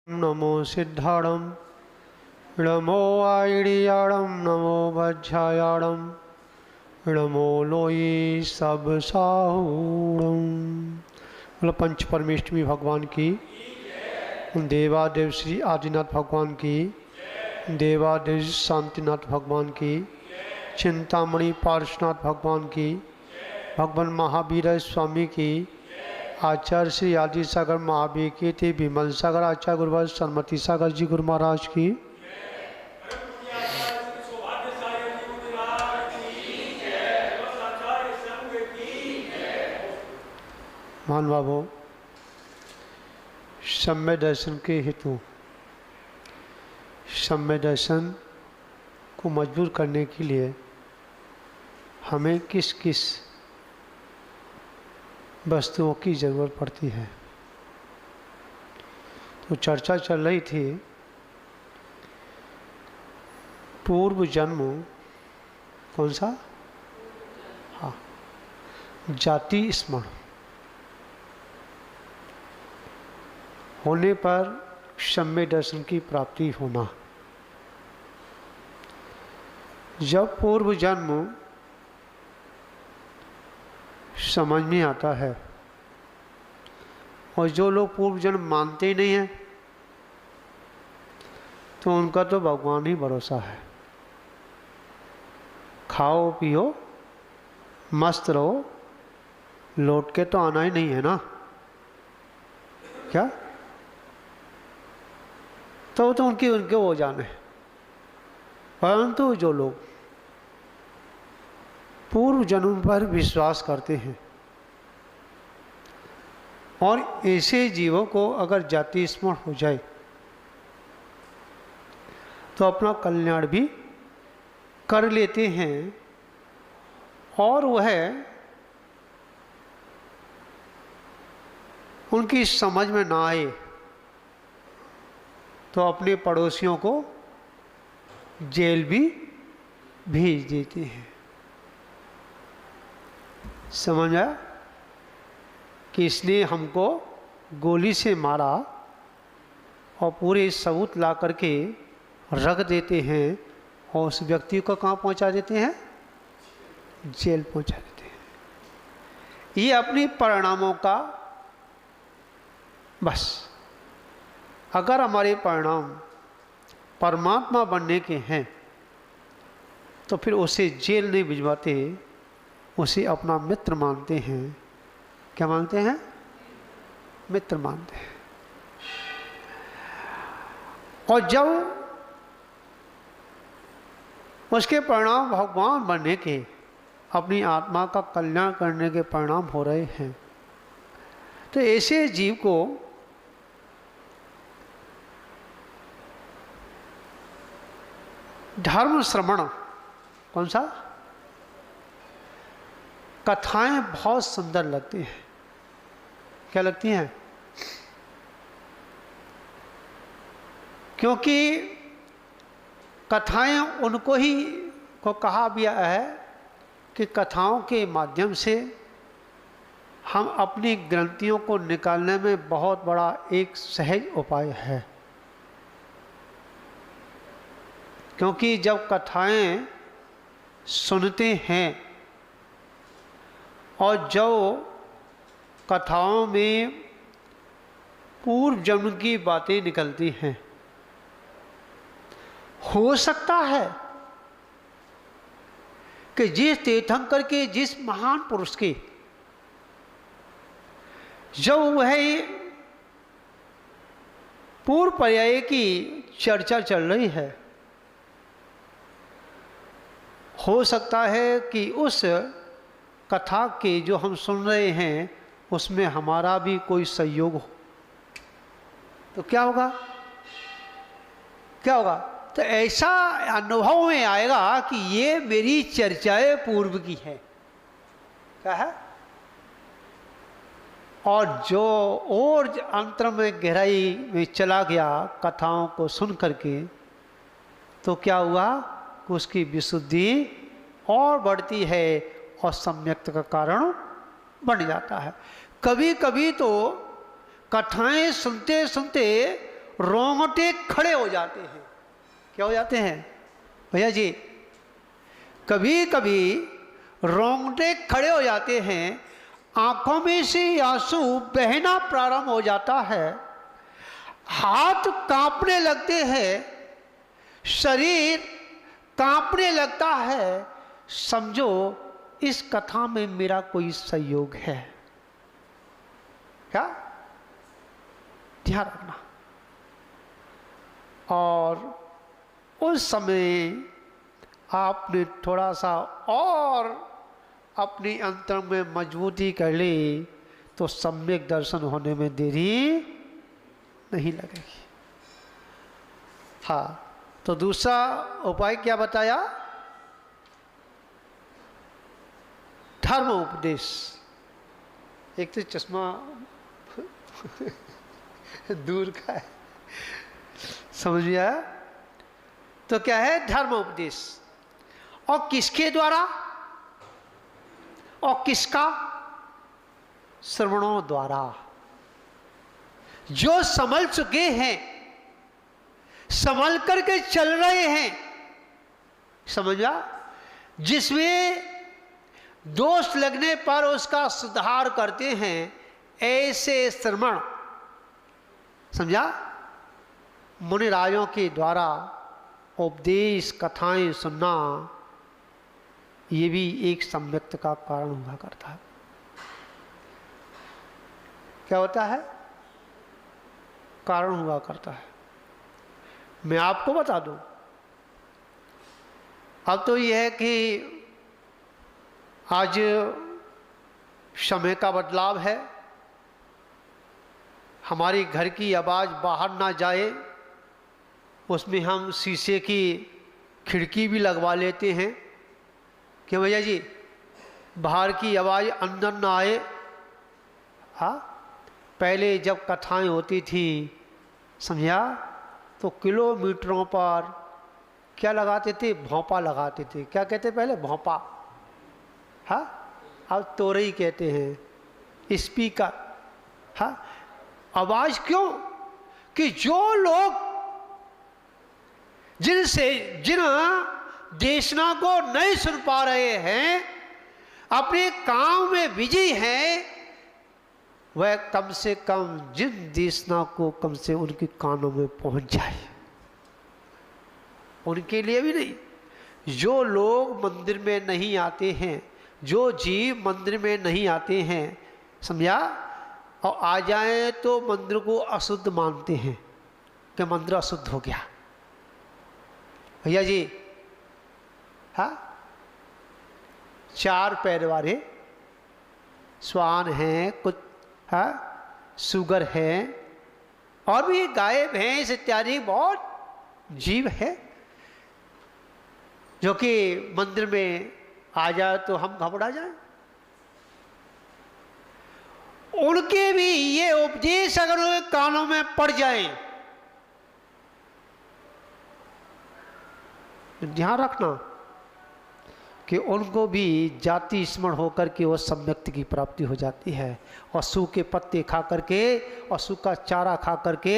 नमो सिद्धाणं नमो आईडियाणं नमो वज्रायाणं नमो लोई सब साहूणं। मतलब पंच परमेष्टमी भगवान की, देवादेव श्री आदिनाथ भगवान की, देवादेव शांतिनाथ भगवान की, चिंतामणि पार्श्वनाथ भगवान की, भगवान महावीर स्वामी की, आचार्य श्री आदि सागर महावीर की थे, विमल सागर आचार्य गुरुवार सरमती सागर जी गुरु महाराज की। मान बाबू, सम्य दर्शन के हेतु सम्य दर्शन को मजबूर करने के लिए हमें किस किस वस्तुओं की ज़रूरत पड़ती है। तो चर्चा चल रही थी पूर्व जन्म, कौन सा? हाँ, जाति स्मरण होने पर सम्य दर्शन की प्राप्ति होना। जब पूर्व जन्म समझ में आता है, और जो लोग पूर्व जन्म मानते ही नहीं हैं तो उनका तो भगवान ही भरोसा है। खाओ पियो मस्त रहो, लौट के तो आना ही नहीं है ना, क्या? तो उनके वो जाने। परंतु जो लोग पूर्व जन्म पर विश्वास करते हैं और ऐसे जीवों को अगर जाति स्मरण हो जाए तो अपना कल्याण भी कर लेते हैं, और वह उनकी समझ में ना आए तो अपने पड़ोसियों को जेल भी भेज देते हैं। समझ आया कि इसने हमको गोली से मारा और पूरे सबूत ला करके रख देते हैं, और उस व्यक्ति को कहाँ पहुंचा देते हैं? जेल पहुंचा देते हैं। ये अपने परिणामों का बस। अगर हमारे परिणाम परमात्मा बनने के हैं तो फिर उसे जेल नहीं भिजवाते, उसे अपना मित्र मानते हैं। क्या मानते हैं? मित्र मानते हैं। और जब उसके परिणाम भगवान बनने के, अपनी आत्मा का कल्याण करने के परिणाम हो रहे हैं, तो ऐसे जीव को धर्म श्रवण, कौन सा? कथाएं बहुत सुंदर लगती हैं। क्या लगती हैं? क्योंकि कथाएं उनको ही को कहा गया है कि कथाओं के माध्यम से हम अपनी ग्रंथियों को निकालने में बहुत बड़ा एक सहज उपाय है। क्योंकि जब कथाएं सुनते हैं और जो कथाओं में पूर्व जन्म की बातें निकलती हैं, हो सकता है कि जिस तीर्थंकर के, जिस महान पुरुष के जब वह पूर्व पर्याय की चर्चा चल रही है, हो सकता है कि उस कथा के जो हम सुन रहे हैं उसमें हमारा भी कोई सहयोग हो। तो क्या होगा? क्या होगा? तो ऐसा अनुभव में आएगा कि ये मेरी चर्चाएं पूर्व की है। क्या है? और जो और अंतर में गहराई में चला गया कथाओं को सुन करके, तो क्या हुआ? उसकी विशुद्धि और बढ़ती है और सम्यक्त का कारण बन जाता है। कभी कभी तो कथाएं सुनते सुनते रोंगटे खड़े हो जाते हैं। क्या हो जाते हैं भैया जी? कभी कभी रोंगटे खड़े हो जाते हैं, आंखों में से आंसू बहना प्रारंभ हो जाता है, हाथ कांपने लगते हैं, शरीर कांपने लगता है। समझो इस कथा में मेरा कोई सहयोग है क्या? ध्यान रखना। और उस समय आपने थोड़ा सा और अपनी अंतर में मजबूती कर ली तो सम्यक दर्शन होने में देरी नहीं लगेगी। हाँ, तो दूसरा उपाय क्या बताया? धर्म उपदेश। एक तो चश्मा दूर का है, समझ में आया? तो क्या है? धर्म उपदेश। और किसके द्वारा? और किसका? श्रवणों द्वारा। जो संभल चुके हैं, संभल करके चल रहे हैं, समझा? जिसमें दोष लगने पर उसका सुधार करते हैं, ऐसे श्रवण, समझा, मुनिराजों के द्वारा उपदेश कथाएं सुनना, ये भी एक सम्यक्त का कारण हुआ करता है। क्या होता है? कारण हुआ करता है। मैं आपको बता दूं, अब तो यह है कि आज समय का बदलाव है, हमारी घर की आवाज़ बाहर ना जाए, उसमें हम शीशे की खिड़की भी लगवा लेते हैं। क्यों भैया जी? बाहर की आवाज़ अंदर ना आए। हाँ, पहले जब कथाएं होती थी, समझा, तो किलोमीटरों पर क्या लगाते थे? भोंपा लगाते थे। क्या कहते पहले? भोंपा। हाँ, अब तोरई कहते हैं, स्पीकर। हाँ, आवाज क्यों? कि जो लोग जिन देशना को नहीं सुन पा रहे हैं, अपने काम में बिजी हैं, वह कम से कम जिन देशना को कम से उनके कानों में पहुंच जाए। उनके लिए भी नहीं, जो लोग मंदिर में नहीं आते हैं, जो जीव मंदिर में नहीं आते हैं, समझा, और आ जाए तो मंदिर को अशुद्ध मानते हैं कि मंदिर अशुद्ध हो गया। भैया जी, हाँ, 4 पैर वाले श्वान हैं, कुछ हाँ, सुगर है, और भी गाय भैंस इत्यादि बहुत जीव है, जो कि मंदिर में आ जाए तो हम घबरा जाए। उनके भी ये उपदेश अगर उनके कानों में पड़ जाए, ध्यान रखना कि उनको भी जाति स्मरण होकर के वो सम्यक्त की प्राप्ति हो जाती है, और सूखे पत्ते खा करके और सूखा चारा खा करके,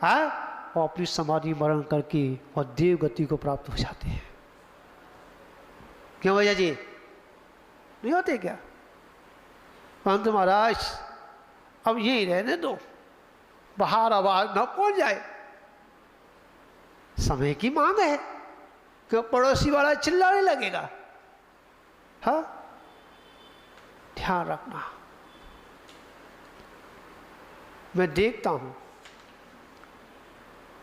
हाँ, और अपनी समाधि मरण करके और देव गति को प्राप्त हो जाते हैं। क्यों भैया जी? नहीं होते क्या? परंतु महाराज अब यही रहने दो, बाहर आवाज न पहुंच जाए। समय की मांग है कि पड़ोसी वाला चिल्लाने लगेगा। हाँ, ध्यान रखना। मैं देखता हूं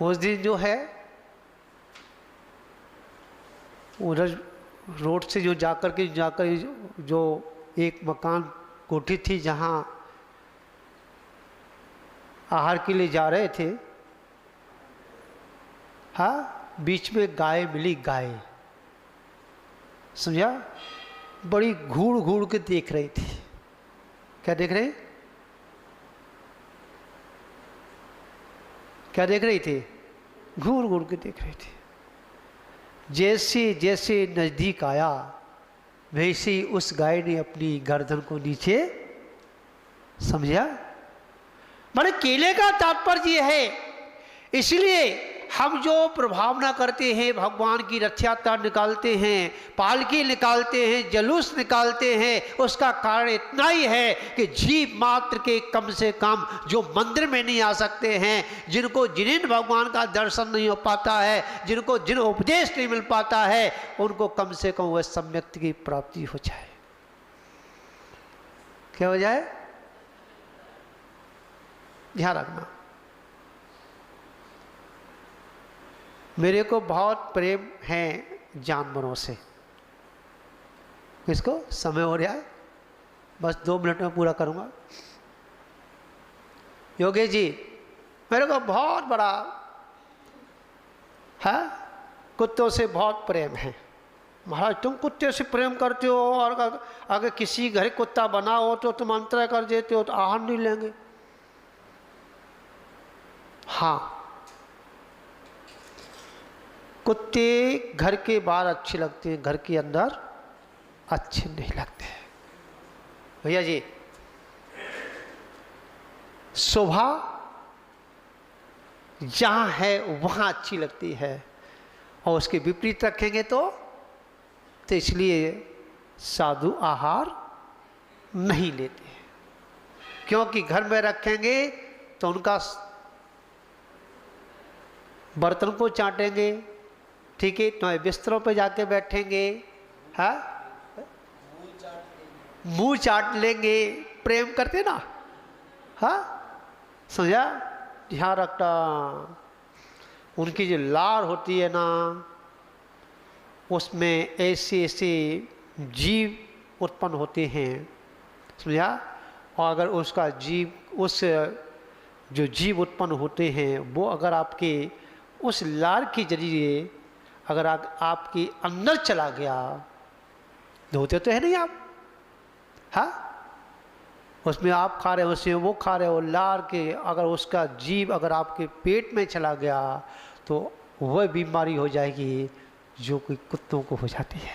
उस दिन जो है, उधर रोड से जो जाकर जो एक मकान कोठी थी, जहां आहार के लिए जा रहे थे, हाँ, बीच में गाय मिली। गाय, समझा, बड़ी घूर घूर के देख रही थी। क्या देख रही? क्या देख रही थी? घूर घूर के देख रही थी। जैसे जैसे नजदीक आया, वैसे ही उस गाय ने अपनी गर्दन को नीचे, समझा। माने केले का तात्पर्य है इसलिए हम जो प्रभावना करते हैं, भगवान की रथ यात्रा निकालते हैं, पालकी निकालते हैं, जुलूस निकालते हैं, उसका कारण इतना ही है कि जीव मात्र के कम से कम जो मंदिर में नहीं आ सकते हैं, जिन्हें भगवान का दर्शन नहीं हो पाता है, जिन्हें उपदेश नहीं मिल पाता है, उनको कम से कम वह सम्यक्ति की प्राप्ति हो जाए। क्या हो जाए? ध्यान रखना। मेरे को बहुत प्रेम है जानवरों से। किसको? समय हो रहा है, बस 2 मिनट में पूरा करूंगा। योगेश जी, मेरे को बहुत बड़ा है, कुत्तों से बहुत प्रेम है। महाराज तुम कुत्ते से प्रेम करते हो और अगर किसी घर कुत्ता बना हो तो तुम अंतरा कर देते हो तो आहार नहीं लेंगे। हाँ, कुत्ते घर के बाहर अच्छे लगते हैं, घर के अंदर अच्छे नहीं लगते हैं। भैया जी, शोभा जहां है वहां अच्छी लगती है, और उसके विपरीत रखेंगे तो इसलिए साधु आहार नहीं लेते हैं। क्योंकि घर में रखेंगे तो उनका बर्तन को चाटेंगे, ठीक है, तो बिस्तरों पे जाके बैठेंगे, हाँ, मुंह चाट लेंगे, प्रेम करते ना, हाँ, समझा? ध्यान रखना। उनकी जो लार होती है ना, उसमें ऐसे ऐसे जीव उत्पन्न होते हैं, समझा? और अगर उसका जीव, उस जो जीव उत्पन्न होते हैं वो अगर आपके उस लार के जरिए अगर आपके अंदर चला गया, धोते तो है नहीं आप, हाँ, उसमें आप खा रहे हो, उसमें वो खा रहे हो, लार के अगर उसका जीव अगर आपके पेट में चला गया तो वह बीमारी हो जाएगी जो कि कुत्तों को हो जाती है।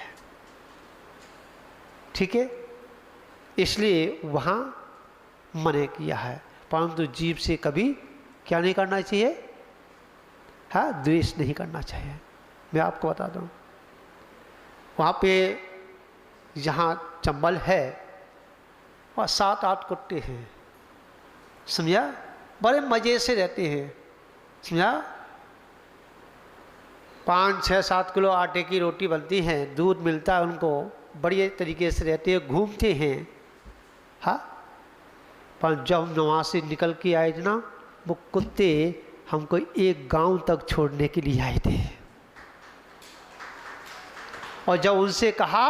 ठीक है, इसलिए वहाँ मना किया है, परंतु जीव से कभी क्या नहीं करना चाहिए? हाँ, द्वेष नहीं करना चाहिए। मैं आपको बता दूं, वहाँ पे जहाँ चंबल है वहाँ 7-8 कुत्ते हैं, समझा? बड़े मज़े से रहते हैं, समझा? 5-6-7 किलो आटे की रोटी बनती है, दूध मिलता है उनको, बढ़िया तरीके से रहते हैं, घूमते हैं, हाँ। पर जब वहाँ से निकल के आए थे ना, वो कुत्ते हमको एक गांव तक छोड़ने के लिए आए थे, और जब उनसे कहा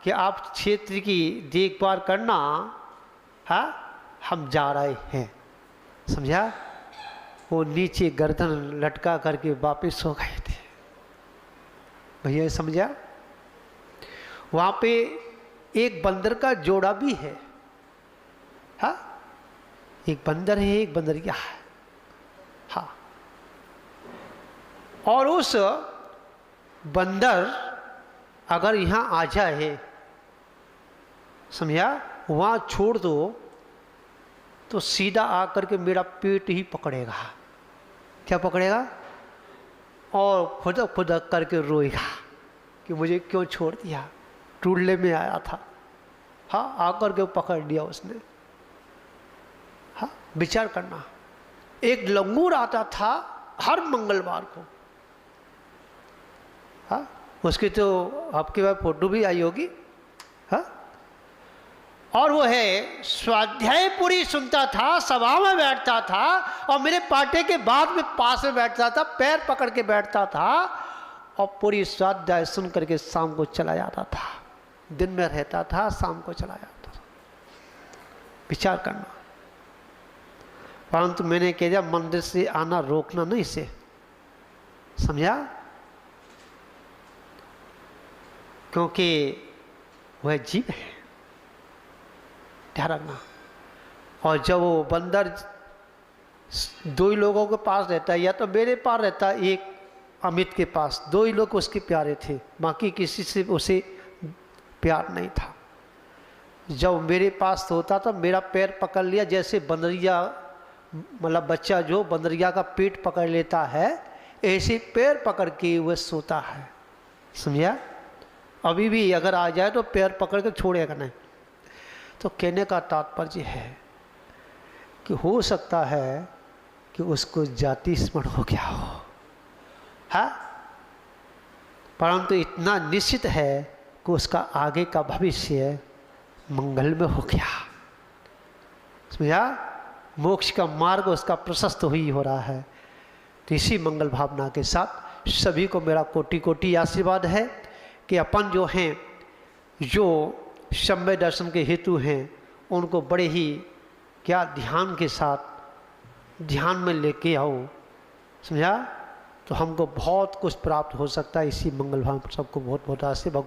कि आप क्षेत्र की देखभाल करना, हाँ, हम जा रहे हैं, समझा? वो नीचे गर्दन लटका करके वापस हो गए थे। भैया समझा? वहाँ पे एक बंदर का जोड़ा भी है, हाँ, एक बंदर है, एक बंदरिया है, हाँ। और उस बंदर अगर यहाँ आ जाए, समझा, वहाँ छोड़ दो तो सीधा आकर के मेरा पेट ही पकड़ेगा। क्या पकड़ेगा? और खुदक खुदक करके रोएगा कि मुझे क्यों छोड़ दिया, टूटने में आया था, हाँ, आकर के पकड़ लिया उसने। हाँ, विचार करना। एक लंगूर आता था हर मंगलवार को, हाँ, उसकी तो आपके पास फोटो भी आई होगी, हाँ, और वो है स्वाध्याय पूरी सुनता था, सभा में बैठता था, और मेरे पाटे के बाद में पास में बैठता था, पैर पकड़ के बैठता था, और पूरी स्वाध्याय सुन करके शाम को चला जाता था। दिन में रहता था, शाम को चला जाता था। विचार करना। परंतु मैंने कह दिया मंदिर से आना रोकना नहीं इसे, समझा? क्योंकि वह जीव है, ध्यान रखना। और जब वो बंदर 2 ही लोगों के पास रहता है, या तो मेरे पास रहता, एक अमित के पास, 2 ही लोग उसके प्यारे थे, बाकी किसी से उसे प्यार नहीं था। जब मेरे पास होता था, मेरा पैर पकड़ लिया, जैसे बंदरिया मतलब बच्चा जो बंदरिया का पेट पकड़ लेता है, ऐसे पैर पकड़ के वह सोता है। समझा? अभी भी अगर आ जाए तो पैर पकड़ के छोड़ेगा नहीं। तो कहने का तात्पर्य है कि हो सकता है कि उसको जाति स्मरण हो गया हो, हाँ, परंतु इतना निश्चित है कि उसका आगे का भविष्य मंगल में हो गया। समझा? मोक्ष का मार्ग उसका प्रशस्त ही हो रहा है। तो इसी मंगल भावना के साथ सभी को मेरा कोटि कोटि आशीर्वाद है कि अपन जो हैं, जो सम्य दर्शन के हेतु हैं, उनको बड़े ही क्या ध्यान के साथ ध्यान में लेके आओ। समझा? तो हमको बहुत कुछ प्राप्त हो सकता है। इसी मंगल भाव सबको बहुत बहुत आशीर्वाद।